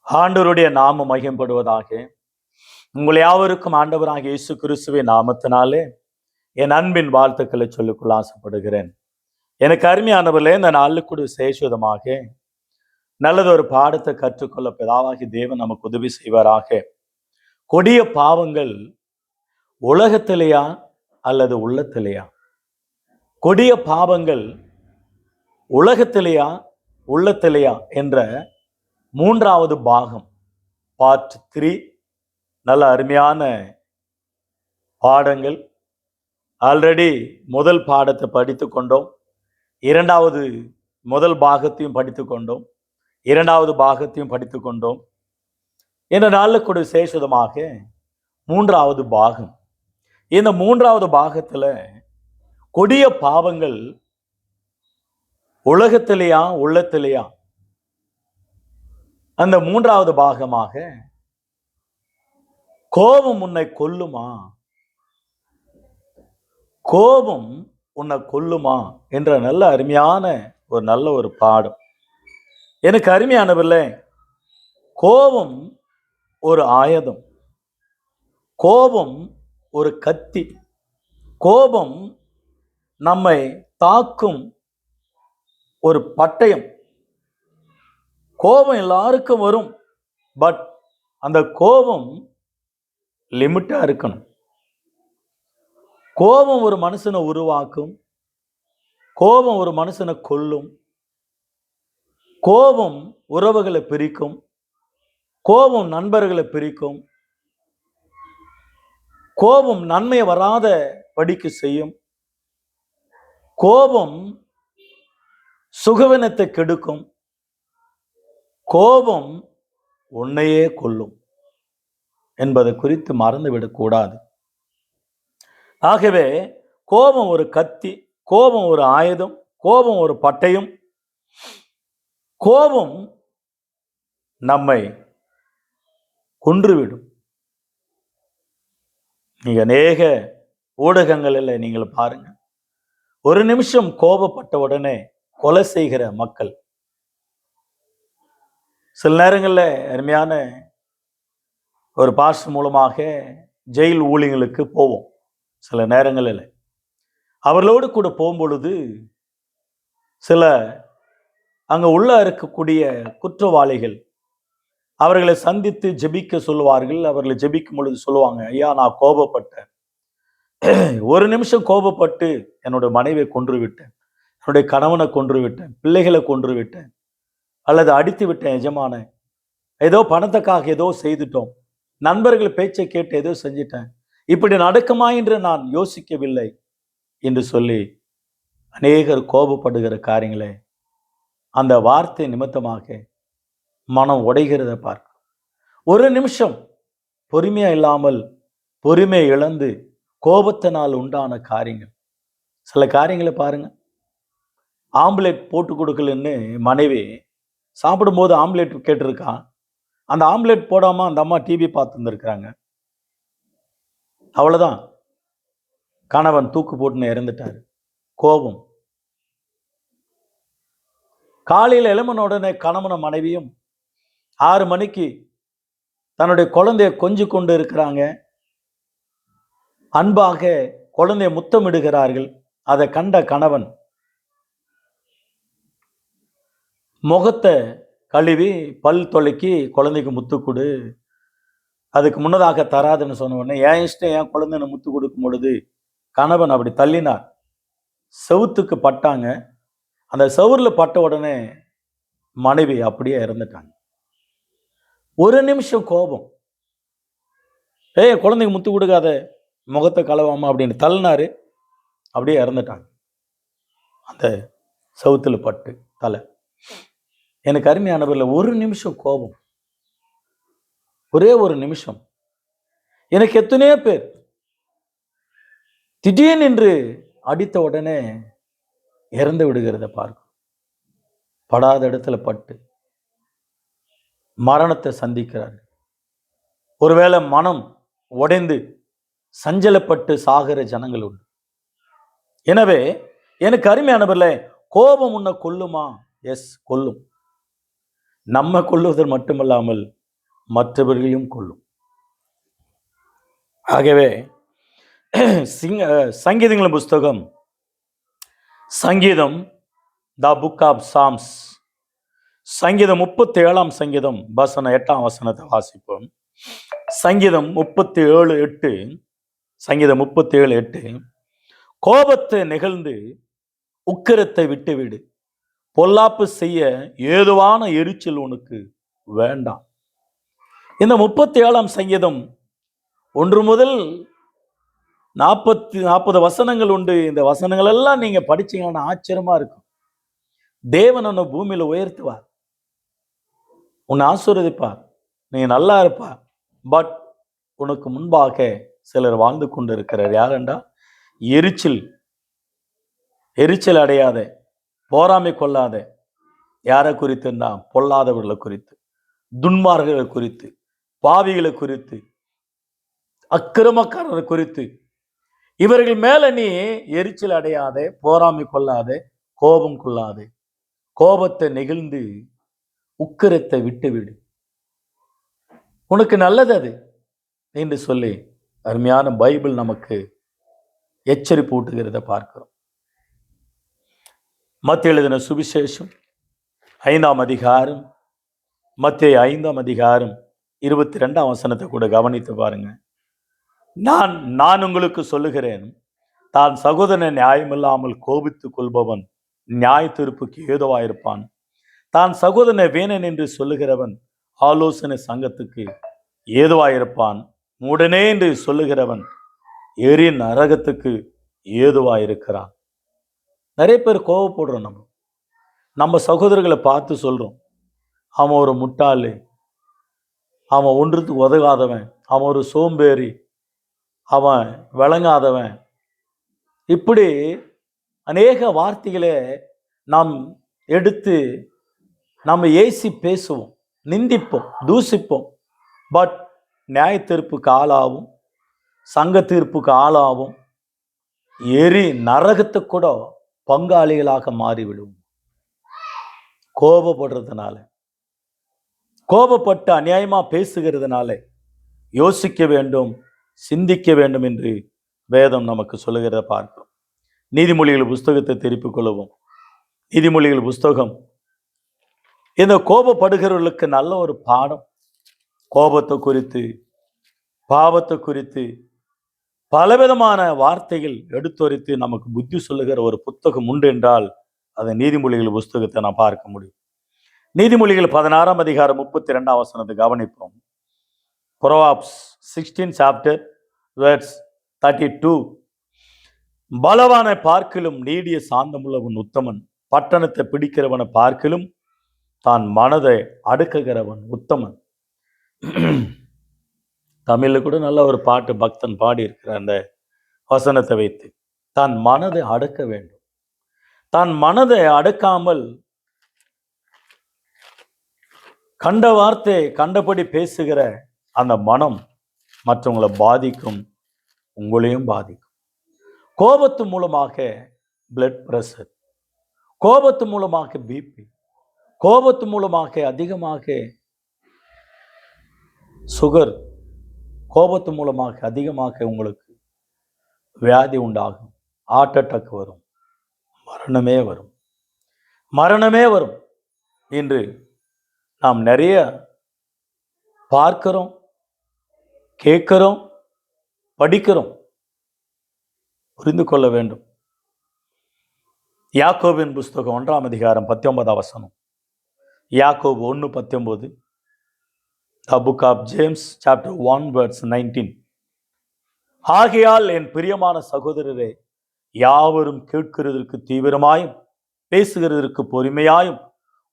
ஆண்டவருடைய நாமம் மகிமைப்படுவதாக. உங்கள் யாவருக்கும் ஆண்டவராகிய இயேசு கிறிஸ்துவின் நாமத்தினாலே என் அன்பின் வாழ்த்துக்களை சொல்லிக்கொள்ள ஆசைப்படுகிறேன். எனக்கு அருமையானவர்களே, இந்த நாளுக்கு கூட விசேஷமாக நல்லதொரு பாடத்தை கற்றுக்கொள்ள பிதாவாகி தேவன் நமக்கு உதவி செய்வாராக. கொடிய பாவங்கள் உலகத்திலேயா அல்லது உள்ளத்திலேயா? கொடிய பாவங்கள் உலகத்திலேயா உள்ளத்திலேயா என்ற மூன்றாவது பாகம், பார்ட் 3. நல்ல அருமையான பாடங்கள். ஆல்ரெடி முதல் பாடத்தை படித்து கொண்டோம், முதல் பாகத்தையும் படித்து கொண்டோம், இரண்டாவது பாகத்தையும் படித்து கொண்டோம். இந்த நாளில் கூட விசேஷமாக மூன்றாவது பாகம். இந்த மூன்றாவது பாகத்துல கொடிய பாவங்கள் உலகத்திலேயா உள்ளத்திலேயா, அந்த மூன்றாவது பாகமாக கோபம் உன்னை கொல்லுமா, கோபம் உன்னை கொல்லுமா என்ற நல்ல அருமையான நல்ல ஒரு பாடம். எனக்கு அருமையானவில்லை, கோபம் ஒரு ஆயுதம், கோபம் ஒரு கத்தி, கோபம் நம்மை தாக்கும் ஒரு பட்டயம். கோபம் எல்லாருக்கும் வரும், பட் அந்த கோபம் லிமிட்டா இருக்கணும். கோபம் ஒரு மனுஷனை உருவாக்கும், கோபம் ஒரு மனுஷனை கொல்லும், கோபம் உறவுகளை பிரிக்கும், கோபம் நண்பர்களை பிரிக்கும், கோபம் நன்மை வராத படிக்க செய்யும், கோபம் சுகவினத்தை கெடுக்கும், கோபம் உன்னையே கொல்லும் என்பதை குறித்து மறந்துவிடக்கூடாது. ஆகவே கோபம் ஒரு கத்தி, கோபம் ஒரு ஆயுதம், கோபம் ஒரு பட்டயம். கோபம் நம்மை கொன்றுவிடும். நீங்க அநேக ஊடகங்களில் நீங்கள் பாருங்க, ஒரு நிமிஷம் கோபப்பட்ட உடனே கொலை செய்கிற மக்கள். சில நேரங்களில் அருமையான ஒரு பாஸ்டர் மூலமாக ஜெயில் ஊழியர்களுக்கு போவோம். சில நேரங்களில் அவர்களோடு கூட போகும்பொழுது சில அங்கே உள்ள இருக்கக்கூடிய குற்றவாளிகள் அவர்களை சந்தித்து ஜெபிக்க சொல்லுவார்கள். அவர்களை ஜெபிக்கும் பொழுது சொல்லுவாங்க, ஐயா நான் கோபப்பட்டேன், ஒரு நிமிஷம் கோபப்பட்டு என்னோட மனைவியை கொன்று விட்டேன், என்னுடைய கணவனை கொன்று விட்டேன், பிள்ளைகளை கொன்று விட்டேன், அல்லது அடித்து விட்டேன் எஜமான, ஏதோ பணத்துக்காக ஏதோ செய்துட்டோம், நண்பர்கள் பேச்சை கேட்டு ஏதோ செஞ்சிட்டேன், இப்படி நடக்குமா என்று நான் யோசிக்கவில்லை என்று சொல்லி அநேகர் கோபப்படுகிற காரியங்களே அந்த வார்த்தை நிமித்தமாக மனம் உடைகிறத பார்க்க. ஒரு நிமிஷம் பொறுமையா இல்லாமல் பொறுமை இழந்து கோபத்தினால் உண்டான காரியங்கள். சில காரியங்களை பாருங்க, ஆம்லேட் போட்டு கொடுக்கலன்னு மனைவி சாப்பிடும்போது ஆம்லேட் கேட்டிருக்கான், அந்த ஆம்லேட் போடாம அந்த அம்மா டிவி பார்த்துருந்துருக்குறாங்க. அவ்வளவுதான், கணவன் தூக்கு போட்டுன்னு இறந்துட்டாரு. கோபம். காலையில் எழும்பின உடனே கணவன மனைவியும் 6 மணிக்கு தன்னுடைய குழந்தைய கொஞ்சி கொண்டு இருக்கிறாங்க, அன்பாக குழந்தைய முத்தமிடுகிறார்கள். அதை கண்ட கணவன் முகத்தை கழுவி பல் தொலைக்கி குழந்தைக்கு முத்து கொடு, அதுக்கு முன்னதாக தராதுன்னு சொன்ன உடனே என் இஷ்டம், என் குழந்தைன்னு முத்து கொடுக்கும் பொழுது கணவன் அப்படி தள்ளினார். செவுத்துக்கு பட்டாங்க. அந்த செவுர்ல பட்ட உடனே மனைவி அப்படியே இறந்துட்டாங்க. ஒரு நிமிஷம் கோபம், குழந்தைக்கு முத்து கொடுக்காத, முகத்தை கலவாமா அப்படின்னு தள்ளினாரு, அப்படியே இறந்துட்டாங்க. அந்த செவுத்துல பட்டு தலை. எனக்கு அருமையானவர்கள், ஒரு நிமிஷம் கோபம், ஒரே ஒரு நிமிஷம். எனக்கு எத்தனையோ பேர் திடீர்னு என்று அடித்த உடனே இறந்து விடுகிறத பார்க்கும். படாத இடத்துல பட்டு மரணத்தை சந்திக்கிறார்கள். ஒருவேளை மனம் உடைந்து சஞ்சலப்பட்டு சாகிற ஜனங்கள் உண்டு. எனவே எனக்கு அருமையானவர்களே, கோபம் உன்னை கொல்லுமா? எஸ், கொல்லும். நம்ம கொல்லுவதற்கு மட்டுமல்லாமல் மற்றவர்களையும் கொல்லும். ஆகவே சங்கீதங்களின் புஸ்தகம், சங்கீதம், த புக் ஆஃப் சாம்ஸ், சங்கீதம் 37 சங்கீதம் வசனம் 8 வசனத்தை வாசிப்போம். சங்கீதம் 37:8, சங்கீதம் 37:8, கோபத்தை நிகழ்ந்து உக்கிரத்தை விட்டுவிடு, பொல்லாப்பு செய்ய ஏதுவான எரிச்சல் உனக்கு வேண்டாம். இந்த 37 சங்கீதம் 1 முதல் 40 வசனங்கள் உண்டு. இந்த வசனங்கள் எல்லாம் நீங்க படிச்சீங்கன்னா ஆச்சரியமா இருக்கும். தேவன் உன்னை பூமியில உயர்த்துவார், உன்னை ஆசீர்வதிப்பார், நீ நல்லா இருப்பா. பட் உனக்கு முன்பாக சிலர் வாழ்ந்து கொண்டு இருக்கிறார். யாரெண்டா, எரிச்சல் அடையாத, போராமை கொள்ளாத. யாரை குறித்துன்னா, பொல்லாதவர்களை குறித்து, துன்மார்களை குறித்து, பாவிகளை குறித்து, அக்கிரமக்காரரை குறித்து. இவர்கள் மேல நீ எரிச்சல் அடையாதே, போராமை கொள்ளாதே, கோபம் கொள்ளாதே. கோபத்தை நெகிழ்ந்து உக்கிரத்தை விட்டுவிடு, உனக்கு நல்லது அது என்று சொல்லி அருமையான பைபிள் நமக்கு எச்சரிப்பு ஊட்டுகிறத பார்க்கிறோம். மத்தேயு எழுதின சுவிசேஷம் 5 அதிகாரம், மத்தேயு 5 அதிகாரம் 22 வசனத்தை கூட கவனித்து பாருங்க. நான் உங்களுக்கு சொல்லுகிறேன், தான் சகோதரனை நியாயமில்லாமல் கோபித்துக் கொள்பவன் நியாய தீர்ப்புக்கு ஏதுவாயிருப்பான். தான் சகோதரனை வேணன் என்று சொல்லுகிறவன் ஆலோசனை சங்கத்துக்கு ஏதுவாயிருப்பான். உடனே என்று சொல்லுகிறவன் எரி நரகத்துக்கு ஏதுவாயிருக்கிறான். நிறைய பேர் கோவப்படுறோம். நம்ம சகோதரர்களை பார்த்து சொல்றோம், அவன் ஒரு முட்டாளு, அவன் ஒன்றுத்துக்கு உதகாதவன், அவன் ஒரு சோம்பேறி, அவன் விளங்காதவன். இப்படி அநேக வார்த்தைகளை நாம் எடுத்து நம்ம ஏசி பேசுவோம், நிந்திப்போம், தூசிப்போம். பட் நியாய தீர்ப்புக்கு ஆளாகும், சங்க தீர்ப்புக்கு ஆளாகும், எரி நரகத்துக்கு கூட பங்காளிகளாக மாறிவிடும். கோபப்படுறதுனால, கோபப்பட்டு அநியாயமா பேசுகிறதுனால யோசிக்க வேண்டும், சிந்திக்க வேண்டும் என்று வேதம் நமக்கு சொல்லுகிறத பார்க்கிறோம். நீதிமொழிகள் புஸ்தகத்தை திருப்பிக் கொள்வோம். நீதிமொழிகள் புஸ்தகம் இந்த கோபப்படுகிறவர்களுக்கு நல்ல ஒரு பாடம். கோபத்தை குறித்து, பாவத்தை குறித்து பலவிதமான வார்த்தைகள் எடுத்துரைத்து நமக்கு புத்தி சொல்லுகிற ஒரு புத்தகம் உண்டு என்றால் அதை நீதிமொழிகள் புஸ்தகத்தை நான் பார்க்க முடியும். நீதிமொழிகள் 16 அதிகாரம் 32 வசனத்தை கவனிப்போம். Proverbs 16 chapter verse 32. பலவானை பார்க்கிலும் நீடிய சாந்தமுள்ளவன் உத்தமன், பட்டணத்தை பிடிக்கிறவனை பார்க்கிலும் தான் மனதை அடக்குகிறவன் உத்தமன். தமிழ்ல கூட நல்ல ஒரு பாட்டு பக்தன் பாடி இருக்கிற அந்த வசனத்தை வைத்து, தான் மனதை அடக்க வேண்டும். தான் மனதை அடக்காமல் கண்ட வார்த்தை கண்டபடி பேசுகிற அந்த மனம் மற்றவங்களை பாதிக்கும், உங்களையும் பாதிக்கும். கோபத்து மூலமாக பிளட் பிரஷர், கோபத்து மூலமாக பிபி, கோபத்து மூலமாக அதிகமாக சுகர், கோபத்து மூலமாக அதிகமாக உங்களுக்கு வியாதி உண்டாகும், ஹார்ட் அட்டாக் வரும், மரணமே வரும் என்று நாம் நிறைய பார்க்கிறோம், கேட்கிறோம், படிக்கிறோம். புரிந்து கொள்ள வேண்டும். யாக்கோபின் புஸ்தகம் 1 அதிகாரம் 19 வசனம். யாக்கோபு 1:19. The book of James chapter 1 verse 19. ஆகையால் என் பிரியமான சகோதரரே, யாவரும் கேட்கிறதற்கு தீவிரமாயும், பேசுகிறதற்கு பொறுமையாயும்,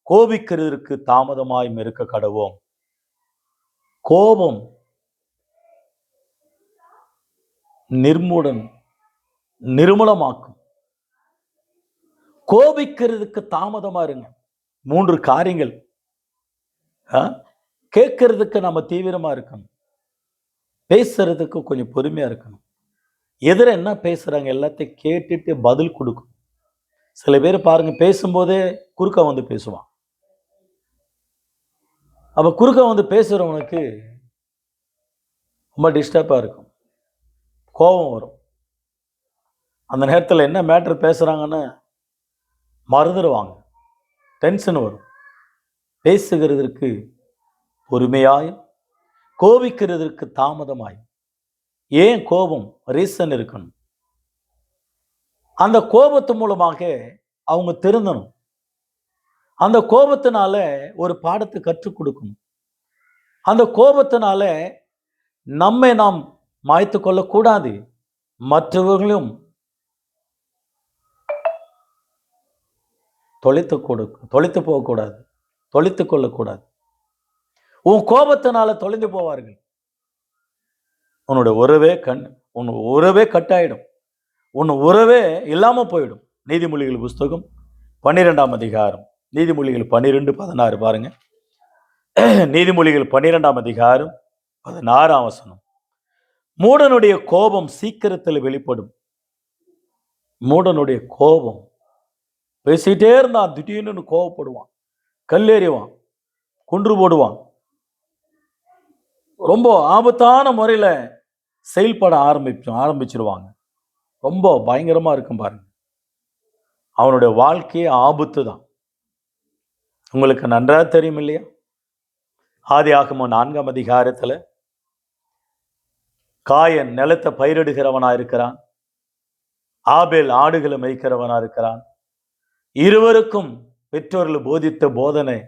கோபிக்கிறதற்கு தாமதமாயும் இருக்க கடவோம். கோபம் நிர்மூலமாக்கும். கோபிக்கிறதுக்கு தாமதமா இருங்க. 3 காரியங்கள். கேட்கறதுக்கு நம்ம தீவிரமா இருக்கணும், பேசுறதுக்கு கொஞ்சம் பொறுமையா இருக்கணும். எதிர என்ன பேசுறாங்க எல்லாத்தையும் கேட்டுட்டு பதில் கொடுக்கும். சில பேர் பாருங்க, பேசும்போதே குறுக்க வந்து பேசுவான். அப்போ குறுக்க வந்து பேசுகிறவனுக்கு ரொம்ப டிஸ்டர்பாக இருக்கும், கோபம் வரும். அந்த நேரத்தில் என்ன மேட்ரு பேசுகிறாங்கன்னு மறந்துடுவாங்க, டென்ஷன் வரும். பேசுகிறதற்கு பொறுமையாயும் கோபிக்கிறதற்கு தாமதமாயும். ஏன் கோபம்? ரீசன் இருக்கணும். அந்த கோபத்து மூலமாக அவங்க திருந்தணும். அந்த கோபத்தினால ஒரு பாடத்தை கற்றுக் கொடுக்கணும். அந்த கோபத்தினால நம்மை நாம் மாய்த்து கொள்ளக்கூடாது, மற்றவர்களும் தொலைத்து போகக்கூடாது, தொலைத்து கொள்ளக்கூடாது. உன் கோபத்தினால தொலைந்து போவார்கள். உன்னுடைய உறவே கட்டாயிடும், உன் உறவே இல்லாம போயிடும். நீதிமொழிகள் புஸ்தகம் 12ஆம் அதிகாரம், நீதிமொழிகள் 12:16 பாருங்க. நீதிமொழிகள் 12ஆம் அதிகாரம் 16ஆம் வசனம். மூடனுடைய கோபம் சீக்கிரத்தில் வெளிப்படும். மூடனுடைய கோபம், பேசிட்டே இருந்தான், திடீர்னு கோபப்படுவான், கல்லெறிவான், கொன்று போடுவான், ரொம்ப ஆபத்தான முறையில் செயல்பட ஆரம்பிச்சிருவாங்க. ரொம்ப பயங்கரமா இருக்கும் பாருங்க. அவனுடைய வாழ்க்கையே ஆபத்து தான். உங்களுக்கு நன்றாக தெரியும் இல்லையா? ஆதியாகமம் 4ஆம் அதிகாரத்தில் காயன் நிலத்தை பயிரிடுகிறவனா இருக்கிறான், ஆபேல் ஆடுகளை மேய்க்கிறவனா இருக்கிறான். இருவருக்கும் பெற்றோர்கள் போதித்த போதனை,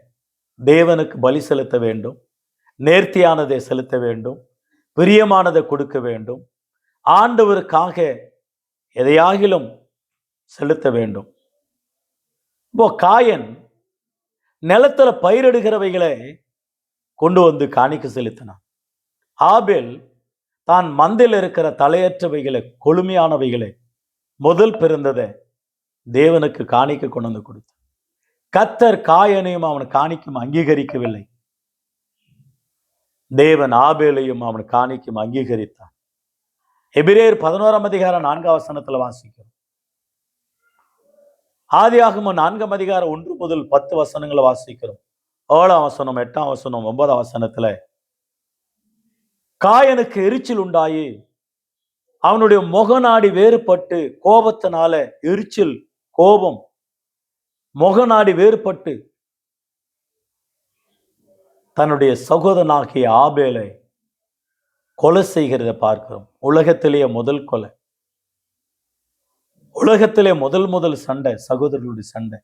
தேவனுக்கு பலி செலுத்த வேண்டும், நேர்த்தியானதை செலுத்த வேண்டும், பிரியமானதை கொடுக்க வேண்டும், ஆண்டவருக்காக எதையாகிலும் செலுத்த வேண்டும். இப்போ காயன் நிலத்துல பயிரிடுகிறவைகளை கொண்டு வந்து காணிக்க செலுத்தினான். ஆபேல் தான் மந்தில் இருக்கிற தலையற்றவைகளை, கொழுமையானவைகளை, முதல் பிறந்ததை தேவனுக்கு காணிக்க கொண்டு வந்து கொடுத்தார். கர்த்தர் காயனையும் அவன் காணிக்கும் அங்கீகரிக்கவில்லை, தேவன் ஆபேலையும் அவன் காணிக்கும் அங்கீகரித்தார். எபிரேயர் 11ஆம் அதிகாரம் 4ஆம் வசனத்துல வாசிக்கிறோம். ஆதியாகமம் 4ஆம் அதிகாரம் 1 முதல் 10 வசனங்களை வாசிக்கிறோம். 7ஆம் வசனம், 8ஆம் வசனம், 9ஆம் வசனத்துல காயனுக்கு எரிச்சல் உண்டாயி அவனுடைய முகநாடி வேறுபட்டு, கோபத்தினால எரிச்சல், கோபம், முகநாடி வேறுபட்டு தன்னுடைய சகோதரனாகிய ஆபேலை கொலை செய்கிறத பார்க்கிறோம். உலகத்திலேயே முதல் கொலை, உலகத்திலே முதல் சண்டை, சகோதரர்களுடைய சண்டை,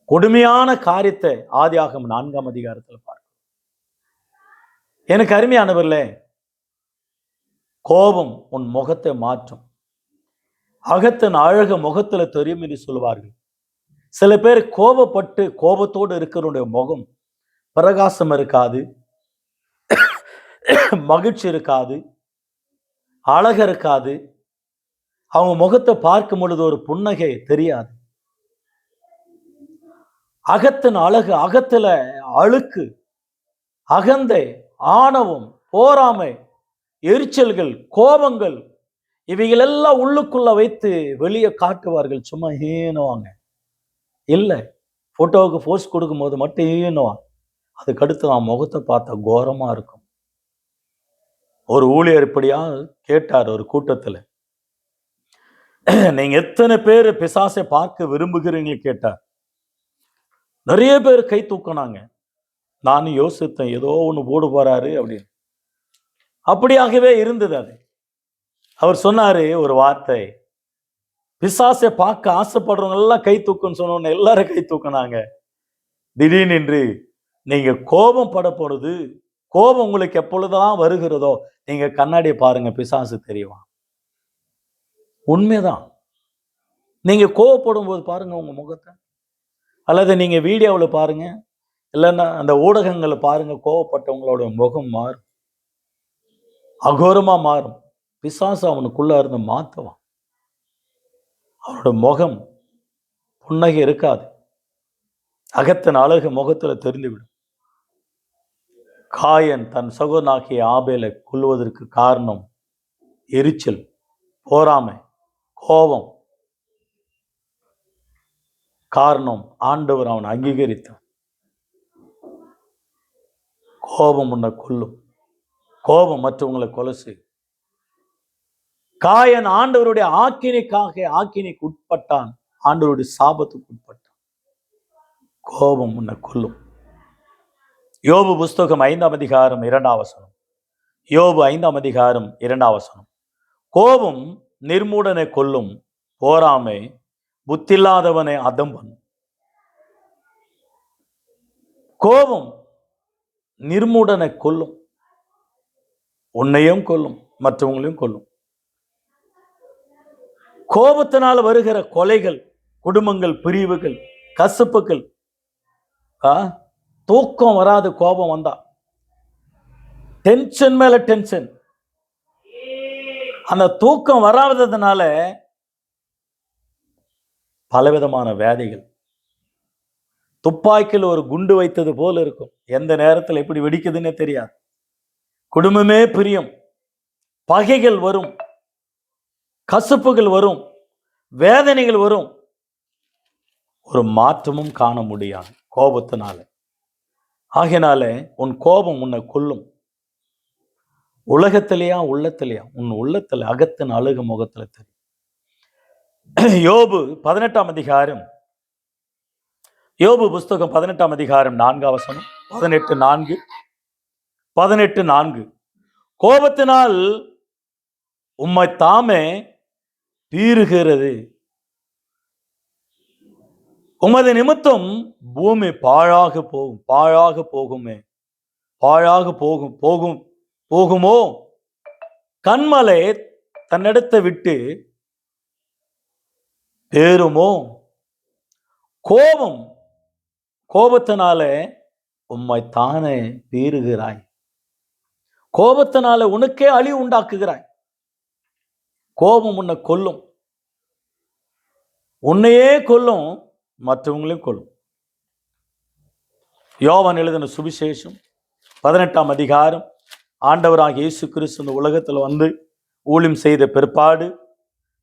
கொடுமையான காரியத்தை ஆதியாகமம் 4ஆம் அதிகாரத்தில் பார்க்கிறோம். எனக்கு அருமையானவர்களே, கோபம் உன் முகத்தை மாற்றும். அகத்தின் அழகு முகத்துல தெரியும் என்று சொல்வார்கள். சில பேர் கோபப்பட்டு கோபத்தோடு இருக்கிறவனுடைய முகம் பிரகாசம் இருக்காது, மகிழ்ச்சி இருக்காது, அழகு இருக்காது. அவங்க முகத்தை பார்க்கும் பொழுது ஒரு புன்னகை தெரியாது. அகத்தின் அழகு, அகத்துல அழுக்கு, அகந்தை, ஆணவம், போராமை, எரிச்சல்கள், கோபங்கள், இவைகள் எல்லாம் உள்ளுக்குள்ள வைத்து வெளியே காட்டுவார்கள். சும்மா ஏனுவாங்க இல்லை, போட்டோவுக்கு போஸ்ட் கொடுக்கும் போது மட்டும் ஏனுவாங்க. அதுக்கடுத்து நான் முகத்தை பார்த்த கோரமா இருக்கும். ஒரு ஊழியர் இப்படியா கேட்டார் ஒரு கூட்டத்துல, நீங்க எத்தனை பேர் பிசாசை பார்க்க விரும்புகிறீங்க கேட்டார். நிறைய பேர் கை தூக்கினாங்க. நானும் யோசித்தேன், ஏதோ ஒண்ணு போடு போறாரு அப்படின்னு. அப்படியாகவே இருந்தது அது. அவர் சொன்னாரு ஒரு வார்த்தை, பிசாசை பார்க்க ஆசைப்படுறவங்க எல்லாம் கை தூக்குன்னு சொன்ன எல்லாரும் கை தூக்கினாங்க. திடீர்னு நீங்க கோபம் பட போறது, கோபம் உங்களுக்கு எப்பொழுதுதான் வருகிறதோ நீங்க கண்ணாடியை பாருங்க, பிசாசு தெரியும். உண்மைதான். நீங்க கோபப்படும் போது பாருங்க உங்க முகத்தை, அல்லது நீங்க வீடியோவில் பாருங்க, இல்லைன்னா அந்த ஊடகங்களை பாருங்க, கோபப்பட்டவங்களோட முகம் மாறும், அகோரமா மாறும். பிசாசு அவனுக்குள்ள இருந்து மாத்துவான். அவனோட முகம் புன்னகை இருக்காது, அகத்தின் அழகு முகத்துல தெரிந்துவிடும். காயன் தன் சகோதரனாகிய ஆபேலை கொல்வதற்கு காரணம் எரிச்சல், போராமை, கோபம். காரணம் ஆண்டவர் அவன் அங்கீகரித்தான். கோபம் உன்னை கொல்லும். கோபம் மற்றவங்களை கொலை செய்யும். காயன் ஆண்டவருடைய ஆக்கினைக்கு உட்பட்டான். ஆண்டவருடைய சாபத்துக்கு உட்பட்டான். கோபம் உன்னை கொல்லும். யோபு புஸ்தகம் 5ஆம் அதிகாரம் 2ஆம் வசனம். யோபு 5ஆம் அதிகாரம் 2ஆம் வசனம். கோபம் நிர்மூடனை கொல்லும், போராமை புத்தில்லாதவனை அதம் பண்ணும். கோபம் நிர்மூடனை கொல்லும். உன்னையும் கொல்லும், மற்றவங்களையும் கொல்லும். கோபத்தினால் வருகிற கொலைகள், குடும்பங்கள், பிரிவுகள், கசப்புகள். தூக்கம் வராது கோபம் வந்தா. டென்ஷன் மேல டென்ஷன். அந்த தூக்கம் வராததுனால பலவிதமான வியாதிகள். துப்பாக்கியில் ஒரு குண்டு வைத்தது போல இருக்கும். எந்த நேரத்தில் எப்படி வெடிக்குதுன்னே தெரியாது. குடும்பமே பிரியும், பகைகள் வரும், கசப்புகள் வரும், வேதனைகள் வரும். ஒரு மாற்றமும் காண முடியாது கோபத்தினால. ஆகையினால உன் கோபம் உன்னை கொல்லும். உலகத்திலேயா உள்ளத்திலேயா? உன் உள்ளத்துல, அகத்தின் அழுகு முகத்துல தெரியும். யோபு 18ஆம் அதிகாரம், யோபு புஸ்தகம் 18ஆம் அதிகாரம் 4ஆம் வசனம், 18:4. கோபத்தினால் உம்மை தாமே பீறுகிறது, உமது நிமித்தம் பூமி பாழாக போகுமோ. கண்மலை தன்னிடத்தை விட்டு பேருமோ. கோபத்தினால உம்மை தானே பீறுகிறாய். கோபத்தினால உனக்கே அழிவு உண்டாக்குகிறாய். கோபம் உன்னை கொல்லும். உன்னையே கொல்லும், மற்றவங்களையும் கொல்லும். யோவான் எழுதின சுவிசேஷம் 18ஆம் அதிகாரம். ஆண்டவராகிய இயேசு கிறிஸ்து இந்த உலகத்தில் வந்து ஊழியம் செய்த பிற்பாடு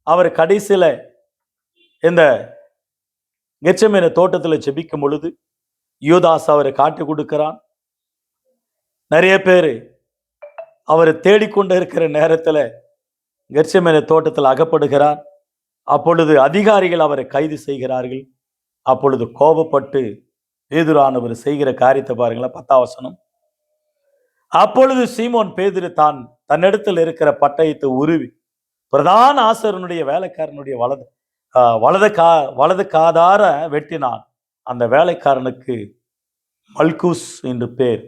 அவர் கடைசியில இந்த கெத்செமனே தோட்டத்தில் ஜெபிக்கும் பொழுது யூதாஸ் அவரை காட்டி கொடுக்கிறான். நிறைய பேர் அவரை தேடிக்கொண்டு இருக்கிற நேரத்தில் கெத்செமனே தோட்டத்தில் அகப்படுகிறார். அப்பொழுது அதிகாரிகள் அவரை கைது செய்கிறார்கள். அப்பொழுது கோபப்பட்டு பேதுரானவர் செய்கிற காரியத்தை பாருங்களா, 10ஆம் வசனம். அப்பொழுது சீமோன் பேதுரு தன்னிடத்தில் இருக்கிற பட்டயத்தை உருவி பிரதான ஆசாரியனுடைய வேலைக்காரனுடைய வலது காதார வெட்டினான். அந்த வேலைக்காரனுக்கு மல்குஸ் என்று பேர்.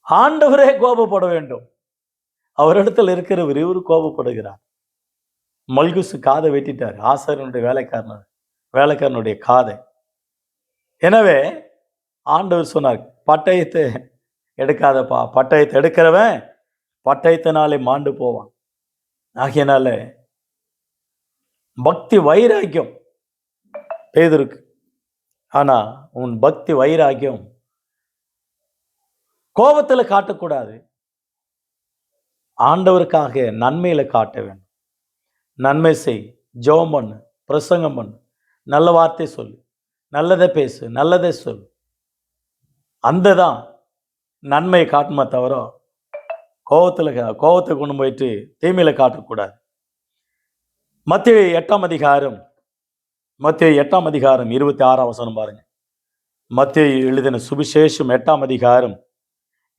ஆண்டவரே கோபப்பட வேண்டும். அவரிடத்தில் இருக்கிறவர் இவரு கோபப்படுகிறார். மல்குஸ் காதை வெட்டிட்டார், ஆசாரியனுடைய வேலைக்காரனுடைய காதை. எனவே ஆண்டவர் சொன்னார், பட்டயத்தை எடுக்காதப்பா, பட்டயத்தை எடுக்கிறவன் பட்டயத்தினாலே மாண்டு போவான். ஆகையினால பக்தி வைராக்கியம் பேதுருக்கு. ஆனா உன் பக்தி வைராக்கியம் கோபத்துல காட்டக்கூடாது. ஆண்டவருக்காக நன்மையில காட்ட வேண்டும். நன்மை செய், ஜெபம் பண்ணு, பிரசங்கம் பண்ணு, நல்ல வார்த்தை சொல்லு, நல்லதை பேசு, நல்லதை சொல்லு. அந்ததான் நன்மையை காட்டுமா தவிர கோபத்தை கொண்டு போயிட்டு தீமையில காட்டக்கூடாது. மத்தேயு 8ஆம் அதிகாரம் 26ஆம் வசனம் பாருங்க. மத்தேயு எழுதின சுவிசேஷம் 8ஆம் அதிகாரம்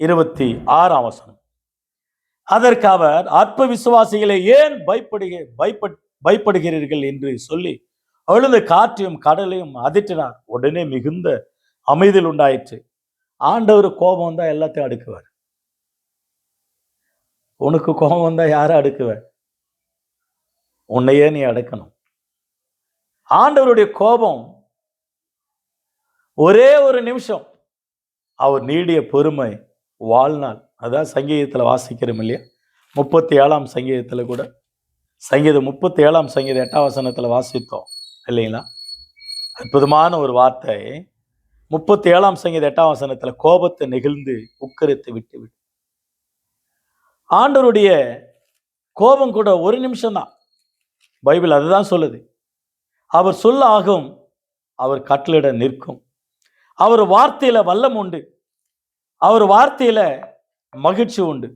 26ஆம் வசனம். அதற்கு அவர், அற்ப விசுவாசிகளை ஏன் பயப்படுகிறீர்கள் என்று சொல்லி அழுத காற்றையும் கடலையும் அதட்டினார். உடனே மிகுந்த அமைதியில் உண்டாயிற்று. ஆண்டவர் கோபம் வந்தா எல்லாத்தையும் அடுக்குவார். உனக்கு கோபம் வந்தா யாரை அடுக்குவார்? உன்னையே நீ அடக்கணும். ஆண்டவருடைய கோபம் ஒரே ஒரு நிமிஷம். அவர் நீடிய பொறுமை வாழ்நாள். அதான் சங்கீதத்தில் வாசிக்கிறோம் இல்லையா? 37ஆம் சங்கீதத்தில் கூட, சங்கீதம் 37ஆம் சங்கீதம் 8ஆம் வசனத்தில் வாசித்தோம் இல்லைங்களா? அற்புதமான ஒரு வார்த்தை. 37ஆம் சங்கீதம் 8ஆம் வசனத்தில் கோபத்தை நெகிழ்ந்து உக்கரித்து விட்டு. ஆண்டவருடைய கோபம் கூட ஒரு நிமிஷம் தான். பைபிள் அதுதான் சொல்லுது. அவர் சொல்ல ஆகும், அவர் கட்டளையிட நிற்கும், அவர் வார்த்தையில வல்லம் உண்டு. அவர் வார்த்தையில மகிழ்ச்சி உண்டு.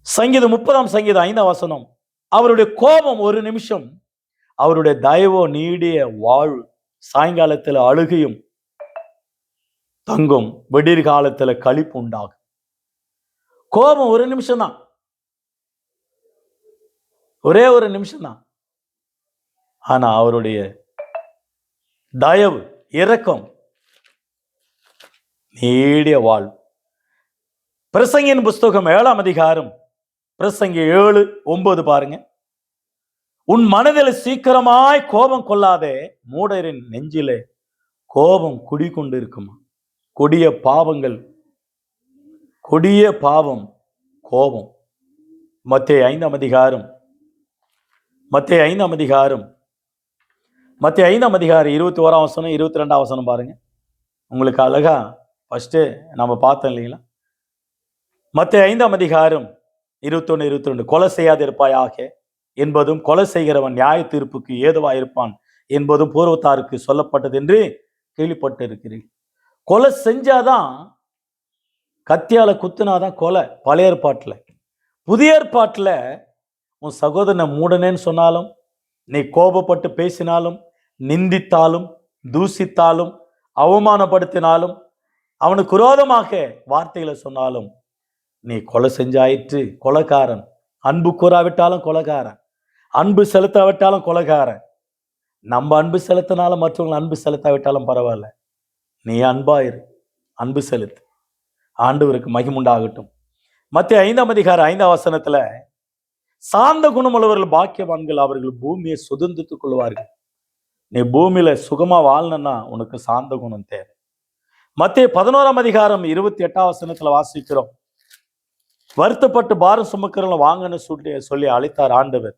சங்கீதம் 30 சங்கீதம் 5 அவருடைய கோபம் ஒரு நிமிஷம், அவருடைய தயவோ நீடிய வாழ். சாயங்காலத்தில் அழுகையும் தங்கும், விடிர் காலத்துல களிப்பு உண்டாகும். கோபம் ஒரு நிமிஷம் தான், ஒரே ஒரு நிமிஷம் தான். ஆனா அவருடைய தயவு, இரக்கம் நீடிய வாழ். பிரசங்கின் புஸ்தகம் 7 பிரசங்கி 7:9 பாருங்க. உன் மனதில் சீக்கிரமாய் கோபம் கொள்ளாதே, மூடரின் நெஞ்சிலே கோபம் குடிகொண்டு இருக்குமா. கொடிய பாவங்கள், கொடிய பாவம் கோபம். மத்தேயு 5 மத்தேயு 5 21 22 பாருங்க. உங்களுக்கு அழகா ஃபர்ஸ்ட் நம்ம பார்த்தோம் இல்லைங்களா. மத்தேயு 5 21 22 கொலை செய்யாதிருப்பாயாக என்பதும், கொலை செய்கிறவன் நியாய தீர்ப்புக்கு ஏதுவாயிருப்பான் என்பதும் பூர்வத்தாருக்கு சொல்லப்பட்டது என்று கேள்விப்பட்டு இருக்கிறீர்கள். கொலை செஞ்சாதான், கத்தியால குத்துனாதான் கொலை பழைய ஏற்பாட்டுல. புதிய ஏற்பாட்டுல உன் சகோதரனை மூடனேன்னு சொன்னாலும், நீ கோபப்பட்டு பேசினாலும், நிந்தித்தாலும், தூசித்தாலும், அவமானப்படுத்தினாலும், அவனுக்கு விரோதமாக வார்த்தைகளை சொன்னாலும் நீ கொலை செஞ்சாயிற்று, கொலைகாரன். அன்பு கூறாவிட்டாலும் கொலைகாரன், அன்பு செலுத்தாவிட்டாலும் கொலைகாரன். நம்ம அன்பு செலுத்தினாலும் மற்றவங்களை அன்பு செலுத்தாவிட்டாலும் பரவாயில்ல, நீ அன்பாயிரு, அன்பு செலுத்து. ஆண்டவருக்கு மகிமுண்டாகட்டும். மத்தேயு 5 சாந்த குணமுள்ளவர்கள் பாக்கியவான்கள், அவர்கள் பூமியை சுதந்தித்துக் கொள்வார்கள். நீ பூமியில சுகமா வாழணும்னா உனக்கு சாந்த குணம் தேவை. மத்தேயு 11 வாசிக்கிறோம். வருத்தப்பட்டு பாரம் சுமக்கிறவங்க வாங்கன்னு சொல்லி அழைத்தார் ஆண்டவர்.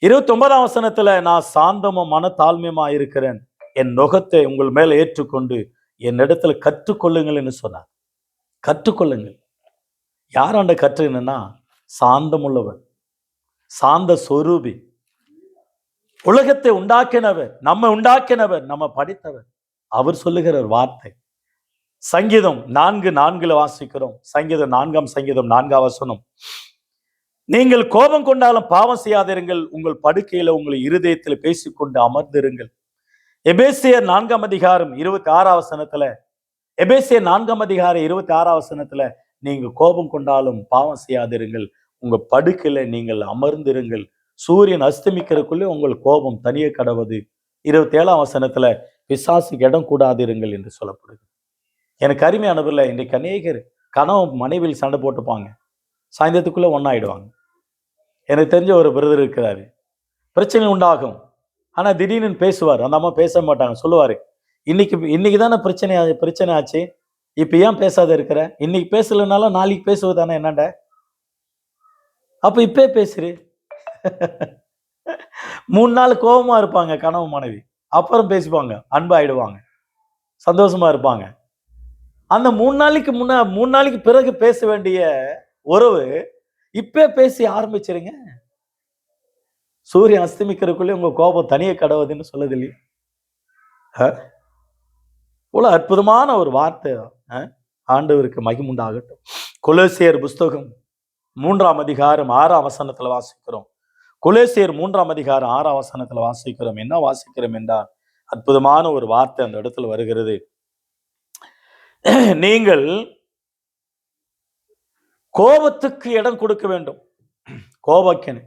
29 நான் சாந்தமும் மன தாழ்மையுமா இருக்கிறேன், என் நுகத்தை உங்கள் மேல ஏற்றுக்கொண்டு என்னிடத்துல கற்றுக்கொள்ளுங்கள் என்று சொன்னார். கற்றுக்கொள்ளுங்கள். யாராண்ட கற்றுனா சாந்தம் உள்ளவர், சாந்த சொரூபி, உலகத்தை உண்டாக்கினவர், நம்ம உண்டாக்கினவர், நம்ம படித்தவர். அவர் சொல்லுகிற வார்த்தை. சங்கீதம் 4:4 வாசிக்கிறோம். சங்கீதம் 4 நீங்கள் கோபம் கொண்டாலும் பாவம் செய்யாதிருங்கள், உங்கள் படுக்கையில உங்கள் இருதயத்தில் பேசிக்கொண்டு அமர்ந்திருங்கள். எபேசியர் 4:26 எபேசியர் 4:26 நீங்க கோபம் கொண்டாலும் பாவம் செய்யாதிருங்கள், உங்க படுக்கையில நீங்கள் அமர்ந்திருங்கள், சூரியன் அஸ்தமிக்கிறதுக்குள்ளே உங்கள் கோபம் தனியே கடவுது. 27 பிசாசுக்கு இடம் கூடாதிருங்கள் என்று சொல்லப்படுது. எனக்கு அருமையானவர்களே, இன்றைக்கு அநேகர் கணவன் மனைவியில் சண்டை போட்டுப்பாங்க, சாயந்தரத்துக்குள்ள ஒன்னாயிடுவாங்க. எனக்கு தெரிஞ்ச ஒரு பிரதர் இருக்கிறாரு, பிரச்சனை உண்டாகும், ஆனா திடீர்னு பேசுவார். அந்த அம்மா பேச மாட்டாங்க, சொல்லுவாரு, இன்னைக்கு தானே பிரச்சனை ஆச்சு, இப்ப ஏன் பேசாத இருக்கிற, இன்னைக்கு பேசலனாலும் நாளைக்கு பேசுவதானே என்னண்ட, அப்ப இப்பே பேசுரு. 3 நாள் கோபமா இருப்பாங்க கணவன் மனைவி, அப்புறம் பேசிப்பாங்க, அன்பாயிடுவாங்க, சந்தோஷமா இருப்பாங்க. அந்த 3 நாளைக்கு பிறகு பேச வேண்டிய உறவு இப்ப பேசி ஆரம்பிச்சிருங்க. சூரியன் அஸ்தமிக்கிறதுக்குள்ளே உங்க கோபம் தனியே கடவுதுன்னு சொல்லுது இல்லையா. இவ்வளவு அற்புதமான ஒரு வார்த்தை. ஆண்டவருக்கு மகிமுண்டாகட்டும். கொலோசியர் புஸ்தகம் 3 வாசிக்கிறோம். கொலோசியர் 3 வாசிக்கிறோம். என்ன வாசிக்கிறோம் என்றால், அற்புதமான ஒரு வார்த்தை அந்த இடத்துல வருகிறது. நீங்கள் கோபத்துக்கு இடம் கொடுக்க வேண்டும். கோபக்கேன்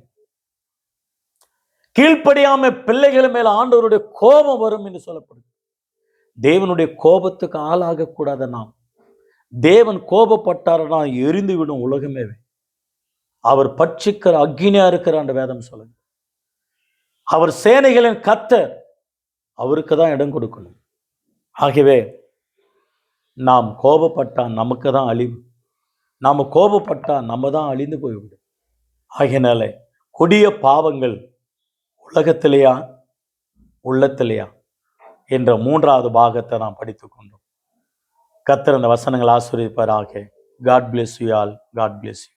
கீழ்ப்படியாம பிள்ளைகள் மேல ஆண்டவருடைய கோபம் வரும் என்று சொல்லப்படுது. தேவனுடைய கோபத்துக்கு ஆளாக கூடாத நாம். தேவன் கோபப்பட்டாரனா எரிந்து விடும் உலகமே. அவர் பட்சிக்கிற அக்னியா இருக்கிற அந்த வேதம் சொல்லுங்க. அவர் சேனைகளின் கர்த்தர், அவருக்கு தான் இடம் கொடுக்கணும். ஆகவே நாம் கோபப்பட்டா நமக்கு தான் அழிவு, நாம கோபப்பட்டா நம்ம தான் அழிந்து போய்விடும். ஆகையினால கொடிய பாவங்கள் உலகத்திலேயா உள்ளத்திலேயா என்ற 3வது பாகத்தை நாம் படித்துக் கொண்டோம். கர்த்தர் அந்த வசனங்கள் ஆசீர்வதிப்பாராக. God bless you all. God bless you.